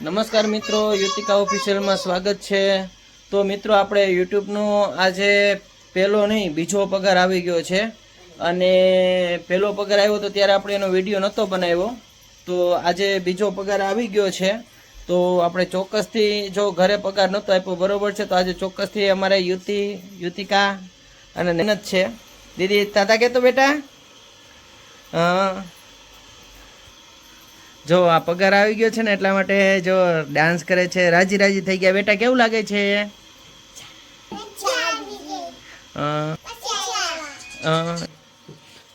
નમસ્કાર મિત્રો, યુતિકા ઓફિશિયલમાં સ્વાગત છે। તો મિત્રો આપણે યુટ્યુબનો આજે પહેલો નહીં બીજો પગાર આવી ગયો છે અને પહેલો પગાર આવ્યો તો ત્યારે આપણે એનો વિડીયો નહોતો બનાવ્યો। તો આજે બીજો પગાર આવી ગયો છે તો આપણે ચોક્કસથી જો ઘરે પગાર નહોતો આપ્યો બરોબર છે તો આજે ચોક્કસથી અમારે યુતિકા અને મહેનત છે। દીદી તાતા કહેતો બેટા જો આ પગાર આવી ગયો છે ને એટલા માટે જો ડાન્સ કરે છે, રાજી રાજી થઈ ગયા। બેટા કેવું લાગે છે?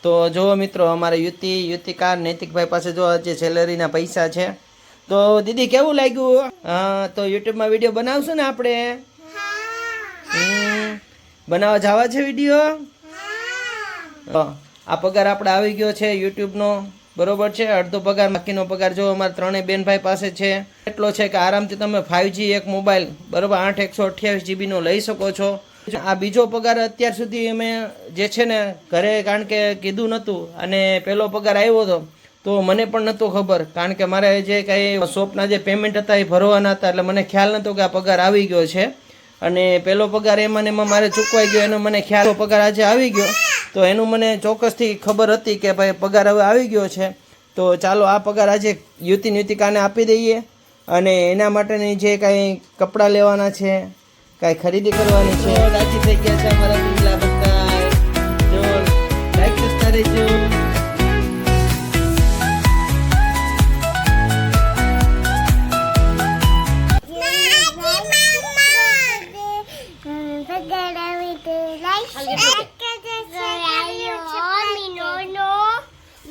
તો જો મિત્રો અમારે યુતિકા નૈતિકભાઈ પાસે જો આજે સેલરીના પૈસા છે। તો દીદી કેવું લાગ્યું? તો યુટ્યુબમાં વિડીયો બનાવશું ને આપણે? બનાવવા જવા છે વિડીયો? આ પગાર આપણે આવી ગયો છે યુટ્યુબનો બરોબર છે। અડધો પગાર બાકીનો પગાર જો અમારા ત્રણેય બેન ભાઈ પાસે છે એટલો છે કે આરામથી તમે 5G એક મોબાઈલ બરોબર 8 128 GB નો લઈ શકો છો। આ બીજો પગાર અત્યાર સુધી અમે જે છે ને ઘરે કારણ કે કીધું નહોતું અને પહેલો પગાર આવ્યો હતો તો મને પણ નહોતું ખબર કારણ કે મારે જે કંઈ શોપના જે પેમેન્ટ હતા એ ભરવાના હતા એટલે મને ખ્યાલ નહોતો કે આ પગાર આવી ગયો છે અને પહેલો પગાર એમાં મારે ચૂકવાઈ ગયો એનો મને ખ્યાલ પગાર આજે આવી ગયો તો એનું મને ચોક્કસથી ખબર હતી કે ભાઈ પગાર હવે આવી ગયો છે। તો ચાલો આ પગાર આજે યુતિકાને આપી દઈએ અને એના માટેની જે કાંઈ કપડાં લેવાના છે કાંઈ ખરીદી કરવાની છે રાજી થઈ ગયા છે અમારા પીલા બધા। જો લાઈક કરતા રહેજો।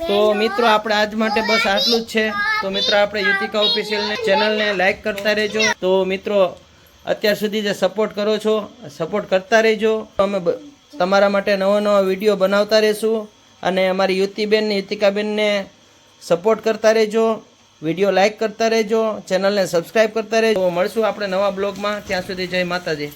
તો મિત્રો આપણે આજ માટે બસ આટલું જ છે। તો મિત્રો આપણે યુતિકા ઓફિશિયલ ચેનલને લાઈક કરતા રહેજો। તો મિત્રો અત્યાર સુધી જે સપોર્ટ કરો છો સપોર્ટ કરતા રહેજો। અમે તમારા માટે નવા વિડીયો બનાવતા રહીશું અને અમારી યુતિકાબેનને સપોર્ટ કરતા રહેજો, વિડીયો લાઈક કરતા રહેજો, ચેનલને સબસ્ક્રાઈબ કરતા રહેજો। મળશું આપણે નવા બ્લોગમાં, ત્યાં સુધી જય માતાજી।